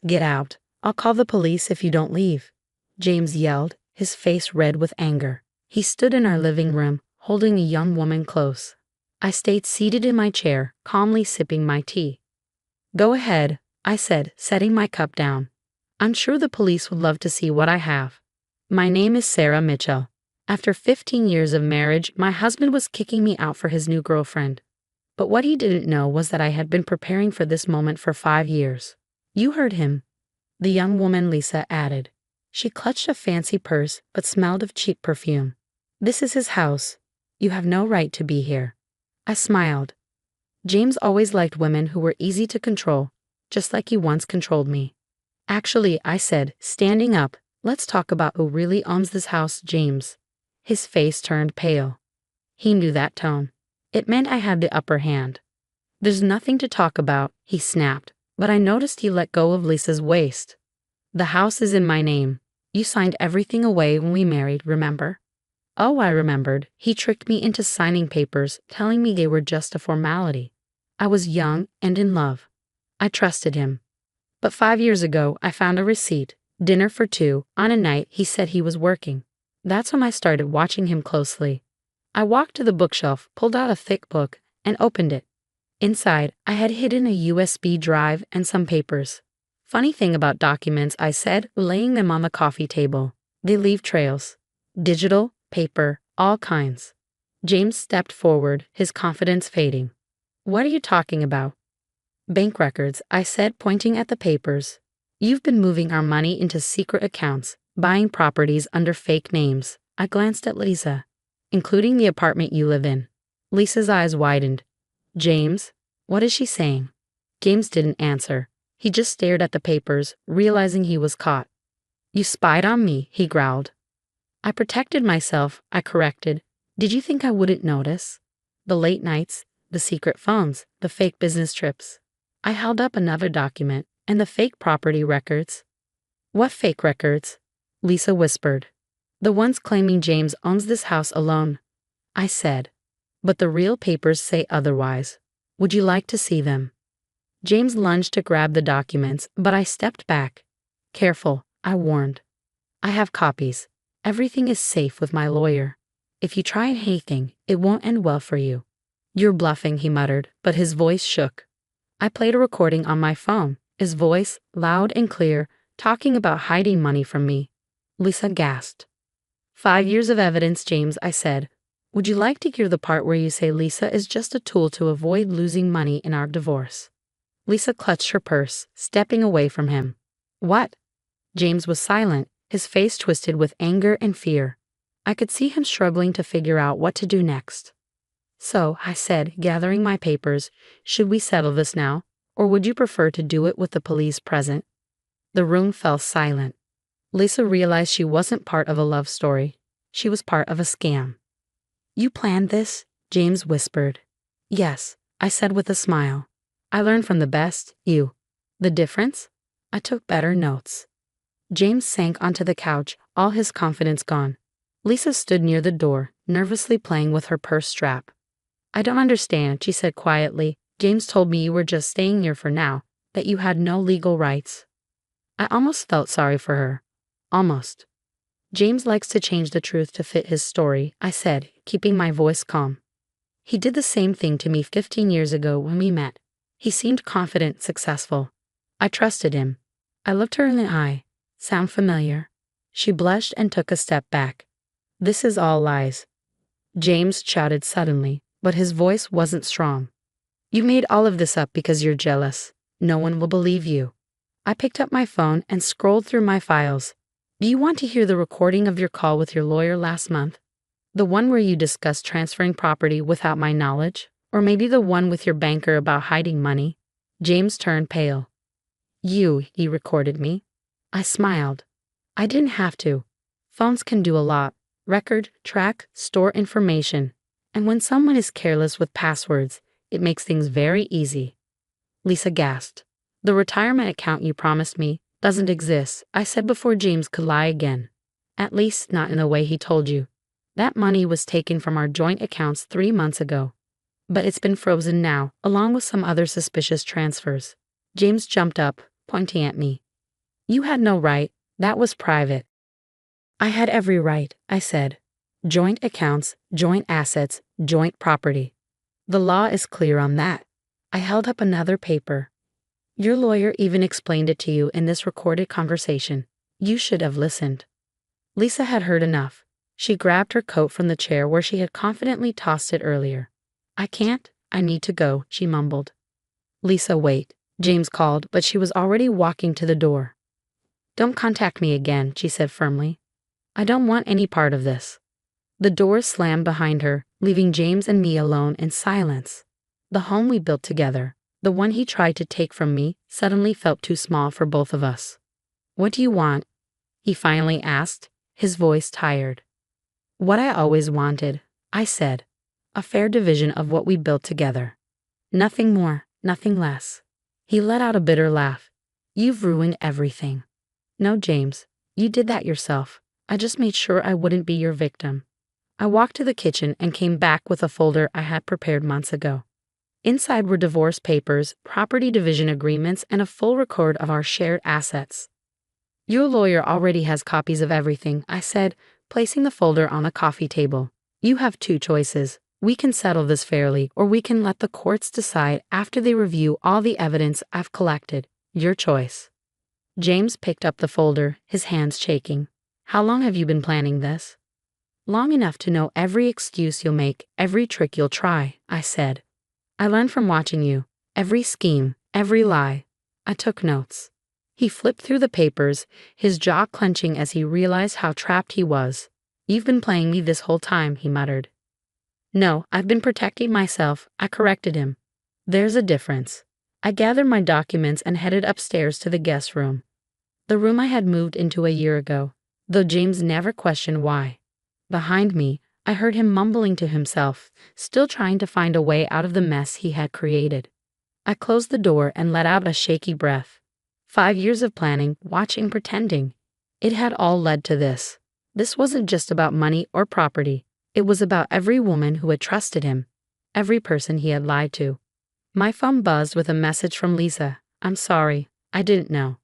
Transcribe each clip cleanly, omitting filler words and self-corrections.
Get out. I'll call the police if you don't leave, James yelled, his face red with anger. He stood in our living room, holding a young woman close. I stayed seated in my chair, calmly sipping my tea. Go ahead, I said, setting my cup down. I'm sure the police would love to see what I have. My name is Sarah Mitchell. After 15 years of marriage, my husband was kicking me out for his new girlfriend. But what he didn't know was that I had been preparing for this moment for 5 years. You heard him, the young woman Lisa added. She clutched a fancy purse but smelled of cheap perfume. This is his house. You have no right to be here. I smiled. James always liked women who were easy to control, just like he once controlled me. Actually, I said, standing up, let's talk about who really owns this house, James. His face turned pale. He knew that tone. It meant I had the upper hand. There's nothing to talk about, he snapped, but I noticed he let go of Lisa's waist. The house is in my name. You signed everything away when we married, remember? Oh, I remembered. He tricked me into signing papers, telling me they were just a formality. I was young and in love. I trusted him. But 5 years ago, I found a receipt, dinner for two, on a night he said he was working. That's when I started watching him closely. I walked to the bookshelf, pulled out a thick book, and opened it. Inside, I had hidden a USB drive and some papers. Funny thing about documents, I said, laying them on the coffee table. They leave trails. Digital, paper, all kinds. James stepped forward, his confidence fading. What are you talking about? Bank records, I said, pointing at the papers. You've been moving our money into secret accounts, buying properties under fake names. I glanced at Lisa, including the apartment you live in. Lisa's eyes widened. James, what is she saying? James didn't answer. He just stared at the papers, realizing he was caught. You spied on me, he growled. I protected myself, I corrected. Did you think I wouldn't notice? The late nights, the secret phones, the fake business trips. I held up another document, and the fake property records. What fake records? Lisa whispered. The ones claiming James owns this house alone. I said. But the real papers say otherwise. Would you like to see them? James lunged to grab the documents, but I stepped back. Careful, I warned. I have copies. Everything is safe with my lawyer. If you try anything, it won't end well for you. You're bluffing, he muttered, but his voice shook. I played a recording on my phone, his voice, loud and clear, talking about hiding money from me. Lisa gasped. 5 years of evidence, James, I said. Would you like to hear the part where you say Lisa is just a tool to avoid losing money in our divorce? Lisa clutched her purse, stepping away from him. What? James was silent, his face twisted with anger and fear. I could see him struggling to figure out what to do next. So, I said, gathering my papers, should we settle this now, or would you prefer to do it with the police present? The room fell silent. Lisa realized she wasn't part of a love story. She was part of a scam. You planned this? James whispered. Yes, I said with a smile. I learned from the best, you. The difference? I took better notes. James sank onto the couch, all his confidence gone. Lisa stood near the door, nervously playing with her purse strap. I don't understand, she said quietly. James told me you were just staying here for now, that you had no legal rights. I almost felt sorry for her. Almost. James likes to change the truth to fit his story, I said, keeping my voice calm. He did the same thing to me 15 years ago when we met. He seemed confident, successful. I trusted him. I looked her in the eye. Sound familiar? She blushed and took a step back. This is all lies. James shouted suddenly, but his voice wasn't strong. You made all of this up because you're jealous. No one will believe you. I picked up my phone and scrolled through my files. Do you want to hear the recording of your call with your lawyer last month? The one where you discussed transferring property without my knowledge? Or maybe the one with your banker about hiding money? James turned pale. He recorded me. I smiled. I didn't have to. Phones can do a lot. Record, track, store information. And when someone is careless with passwords, it makes things very easy. Lisa gasped. The retirement account you promised me doesn't exist, I said before James could lie again. At least not in the way he told you. That money was taken from our joint accounts 3 months ago. But it's been frozen now, along with some other suspicious transfers. James jumped up, pointing at me. You had no right, that was private. I had every right, I said. Joint accounts, joint assets, joint property. The law is clear on that. I held up another paper. Your lawyer even explained it to you in this recorded conversation. You should have listened. Lisa had heard enough. She grabbed her coat from the chair where she had confidently tossed it earlier. I can't, I need to go, she mumbled. Lisa, wait, James called, but she was already walking to the door. Don't contact me again, she said firmly. I don't want any part of this. The door slammed behind her, leaving James and me alone in silence. The home we built together, the one he tried to take from me, suddenly felt too small for both of us. What do you want? He finally asked, his voice tired. What I always wanted, I said. A fair division of what we built together. Nothing more, nothing less. He let out a bitter laugh. You've ruined everything. No, James, you did that yourself. I just made sure I wouldn't be your victim. I walked to the kitchen and came back with a folder I had prepared months ago. Inside were divorce papers, property division agreements, and a full record of our shared assets. Your lawyer already has copies of everything, I said, placing the folder on a coffee table. You have two choices. We can settle this fairly, or we can let the courts decide after they review all the evidence I've collected. Your choice. James picked up the folder, his hands shaking. How long have you been planning this? Long enough to know every excuse you'll make, every trick you'll try, I said. I learned from watching you. Every scheme, every lie. I took notes. He flipped through the papers, his jaw clenching as he realized how trapped he was. You've been playing me this whole time, he muttered. No, I've been protecting myself, I corrected him. There's a difference. I gathered my documents and headed upstairs to the guest room. The room I had moved into a year ago, though James never questioned why. Behind me, I heard him mumbling to himself, still trying to find a way out of the mess he had created. I closed the door and let out a shaky breath. 5 years of planning, watching, pretending. It had all led to this. This wasn't just about money or property. It was about every woman who had trusted him, every person he had lied to. My phone buzzed with a message from Lisa. I'm sorry, I didn't know.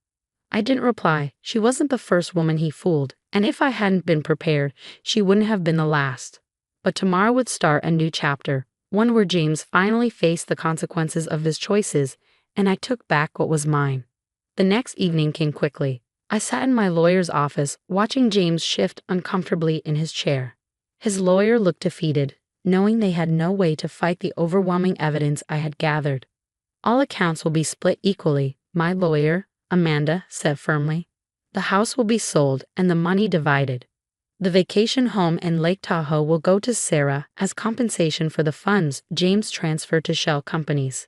I didn't reply. She wasn't the first woman he fooled, and if I hadn't been prepared, she wouldn't have been the last. But tomorrow would start a new chapter, one where James finally faced the consequences of his choices, and I took back what was mine. The next evening came quickly. I sat in my lawyer's office, watching James shift uncomfortably in his chair. His lawyer looked defeated, knowing they had no way to fight the overwhelming evidence I had gathered. All accounts will be split equally, my lawyer, Amanda, said firmly. The house will be sold and the money divided. The vacation home in Lake Tahoe will go to Sarah as compensation for the funds James transferred to shell companies.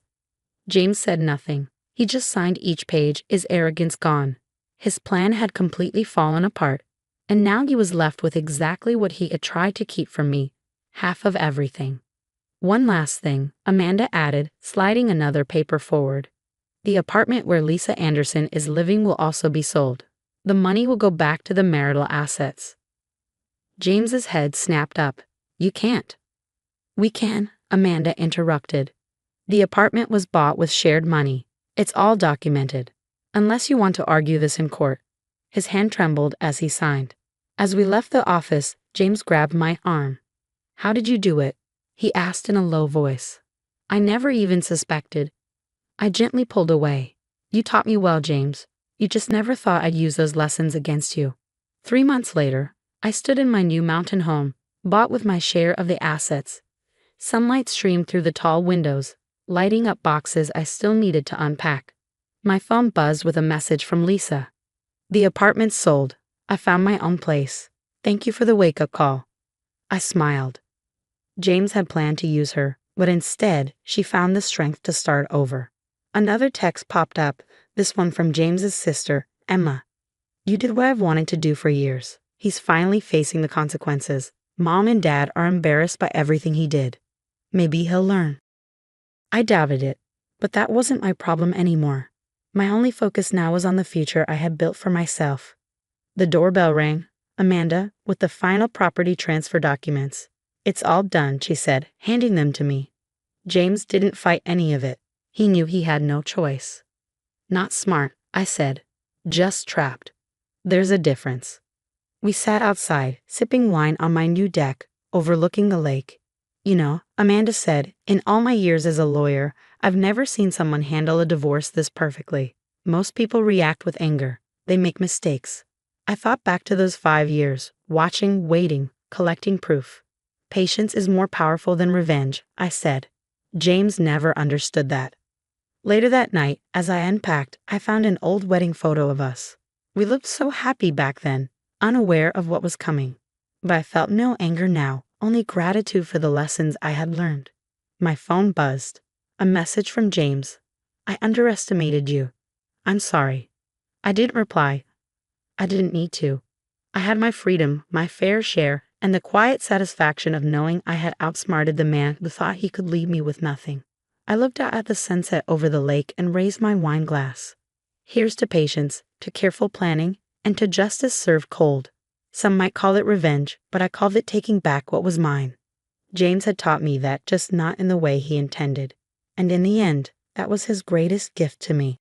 James said nothing. He just signed each page, his arrogance gone. His plan had completely fallen apart, and now he was left with exactly what he had tried to keep from me, half of everything. One last thing, Amanda added, sliding another paper forward. The apartment where Lisa Anderson is living will also be sold. The money will go back to the marital assets. James's head snapped up. You can't. We can, Amanda interrupted. The apartment was bought with shared money. It's all documented. Unless you want to argue this in court. His hand trembled as he signed. As we left the office, James grabbed my arm. How did you do it? He asked in a low voice. I never even suspected. I gently pulled away. You taught me well, James. You just never thought I'd use those lessons against you. 3 months later, I stood in my new mountain home, bought with my share of the assets. Sunlight streamed through the tall windows, lighting up boxes I still needed to unpack. My phone buzzed with a message from Lisa. The apartment's sold. I found my own place. Thank you for the wake-up call. I smiled. James had planned to use her, but instead, she found the strength to start over. Another text popped up, this one from James's sister, Emma. You did what I've wanted to do for years. He's finally facing the consequences. Mom and Dad are embarrassed by everything he did. Maybe he'll learn. I doubted it, but that wasn't my problem anymore. My only focus now was on the future I had built for myself. The doorbell rang. Amanda, with the final property transfer documents. It's all done, she said, handing them to me. James didn't fight any of it. He knew he had no choice. Not smart, I said. Just trapped. There's a difference. We sat outside, sipping wine on my new deck, overlooking the lake. You know, Amanda said, in all my years as a lawyer, I've never seen someone handle a divorce this perfectly. Most people react with anger. They make mistakes. I thought back to those 5 years, watching, waiting, collecting proof. Patience is more powerful than revenge, I said. James never understood that. Later that night, as I unpacked, I found an old wedding photo of us. We looked so happy back then, unaware of what was coming. But I felt no anger now, only gratitude for the lessons I had learned. My phone buzzed. A message from James. I underestimated you. I'm sorry. I didn't reply. I didn't need to. I had my freedom, my fair share, and the quiet satisfaction of knowing I had outsmarted the man who thought he could leave me with nothing. I looked out at the sunset over the lake and raised my wine glass. Here's to patience, to careful planning, and to justice served cold. Some might call it revenge, but I called it taking back what was mine. James had taught me that, just not in the way he intended. And in the end, that was his greatest gift to me.